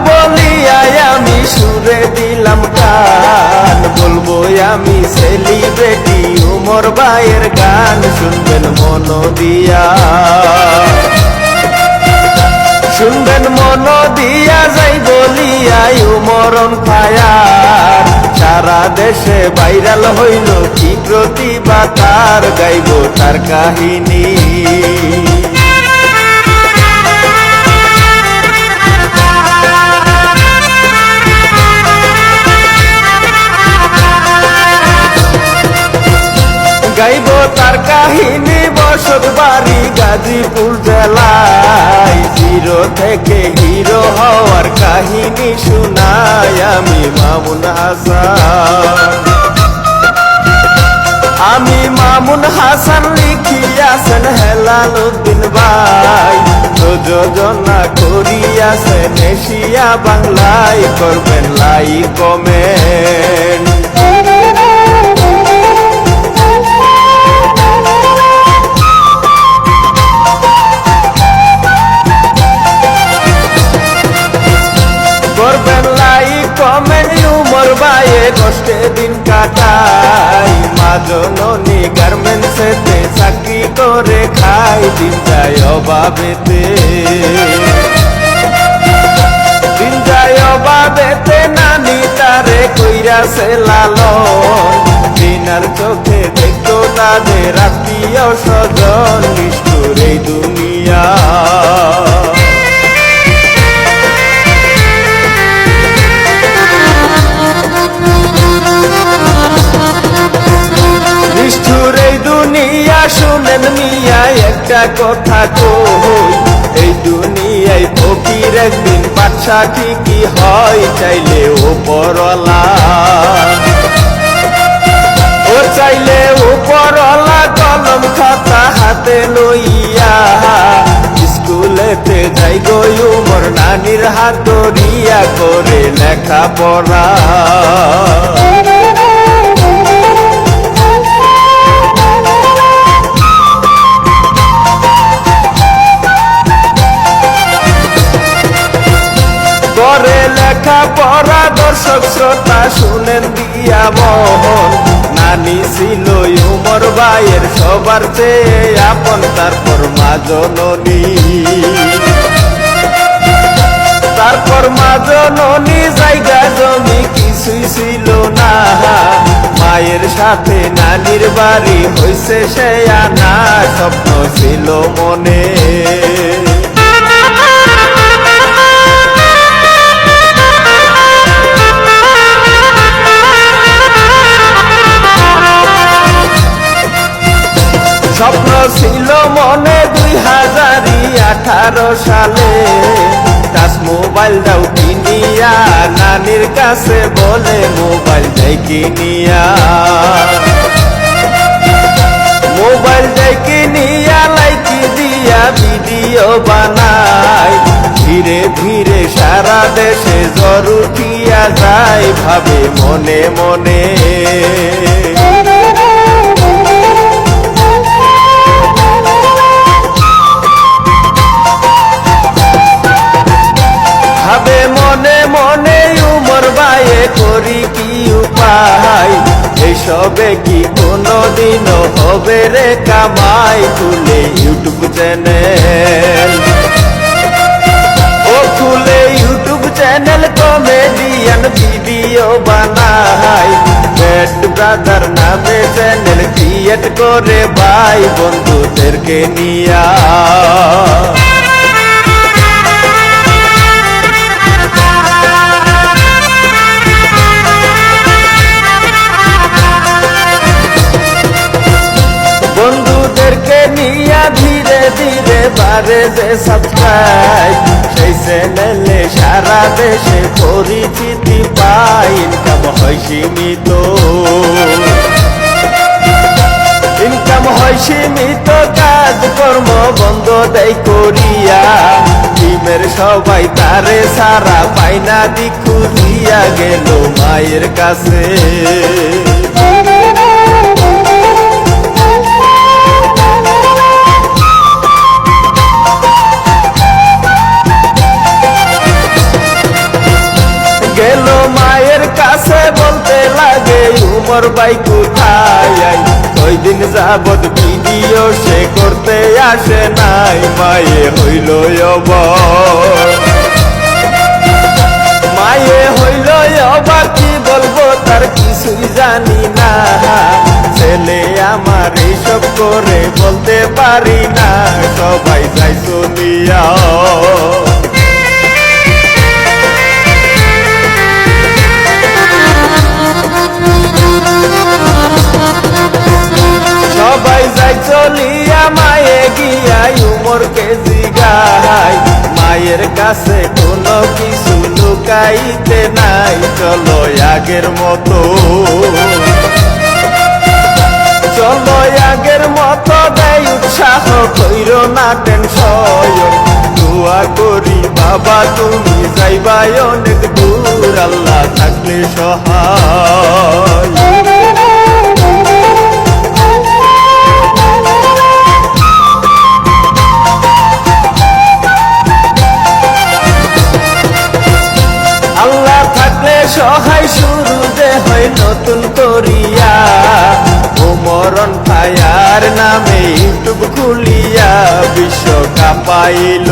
বলিয়ায় আমি সুরে দিলাম কান, বলবো আমি সেলিব্রিটি উমর ভাইয়ের গান, শুনবেন মন দিয়া, শুনবেন মন দিয়া, যাই বলিয়াই উমরন ফায়ার, সারা দেশে ভাইরাল হইল কি প্রতিভা তার, গাইব তার কাহিনী। গাইব তার কাহিনী, বসত বাড়ি গাজীপুর জেলায়, জিরো থেকে হিরো হওয়ার কাহিনী শুনাই আমি মামুন হাসান। আমি মামুন হাসান লিখিয়াছেন হেলাল উদ্দিন ভাই, প্রযোজনা করিয়াছেন এশিয়া বাংলায়, করবেন লাইক কমেন্ট। করবেন লাইক কমেন্ট, উমর ভাইয়ে কষ্টে দিন কাটাই, মা জননী গার্মেন্টসেতে চাকরি করে খাই, দিন যায় অভাবেতে, দিন যায় অভাবেতে, নানি তারে কইরাছে লালন, দিনার চোখে দেখতো তাদের আত্মীয় স্বজন, নিষ্ঠুর এই দুনিয়া। নিষ্ঠুর এই দুনিয়া, শুনেন মিয়া একটা কথা কই, এই দুনিয়ায় ফকির একদিন বাদশা ঠিকই হয়, চাইলে উপরওয়ালা, ও চাইলে উপরওয়ালা, কলম খাতা হাতে লইয়া, স্কুলেতে যাই গো উমর নানির হাত ধরিয়া, করে লেখাপড়া। করে লেখাপড়া, দর্শক শ্রোতা শুনেন দিয়া মন, নানি ছিল উমর ভাইয়ের সবার চেয়ে আপন, তারপর মা জননী, তারপর মা জননী, জায়গা জমি কিছুই ছিল না, মায়ের সাথে নানির বাড়ি হইছে সে আনা, স্বপ্ন ছিল মনে। স্বপ্ন ছিল মনে 2018 সালে, টাচ মোবাইল দাও কিনিয়া, নানির কাছে বলে মোবাইল দেয় কিনিয়া, মোবাইল দেয় কিনিয়া, লাইকি দিয়া ভিডিও বানাই, ধীরে ধীরে সারা দেশে জ্বর উঠিয়া যায়, ভাবে মনে মনে। ভাবে মনে মনে উমর ভাইয়ে করি কি উপায়, এইসবে কি কোনদিনও হবে রে কামাই, খুলে ইউটিউব চ্যানেল, ও খুলে ইউটিউব চ্যানেল, কমেডিয়ান ভিডিও বানাই, ব্যাড ব্রাদার নামে চ্যানেল ক্রিয়েট করে ভাই, বন্ধুদেরকে নিয়া। বন্ধুদেরকে নিয়া ধীরে ধীরে বাড়ে যে সাবস্ক্রাইব, সেই চ্যানেলে সারা দেশে পরিচিতি পাই, ইনকাম হয় সীমিত, ইনকাম হয় সীমিত, কাজকর্ম বন্ধ দেয় করিয়া, টিমের সবাই তারে সারা পায় না, দিক খুঁজিয়া গেল মায়ের কাছে। উমর ভাই কোথায় কই দিন যাবত ভিডিও সে করতে আসে নাই মায়ে হইল অবাক মায়ে হইল অবাক কি বলবো তার কিছুই জানি না ছেলে আমার এইসব করে বলতে পারি না সবাই যাই চলিয়া সবাই যাই চলিয়া মায়ে গিয়া উমরকে জিগাই মায়ের কাছে কোনো কিছু লুকাইতে নাই চলো আগের মতো চলো আগের মতো দেয় উৎসাহ কইর না টেনশন দোয়া করি বাবা তুমি যাইবাই অনেক দূর আল্লাহ থাকলে সহায় আল্লাহ থাকলে সহায় শুরু যে হয় নতুন করিয়া মরণ ফায়ার নামে ইউটিউব খুলিয়া বিশ্ব কাঁপাইল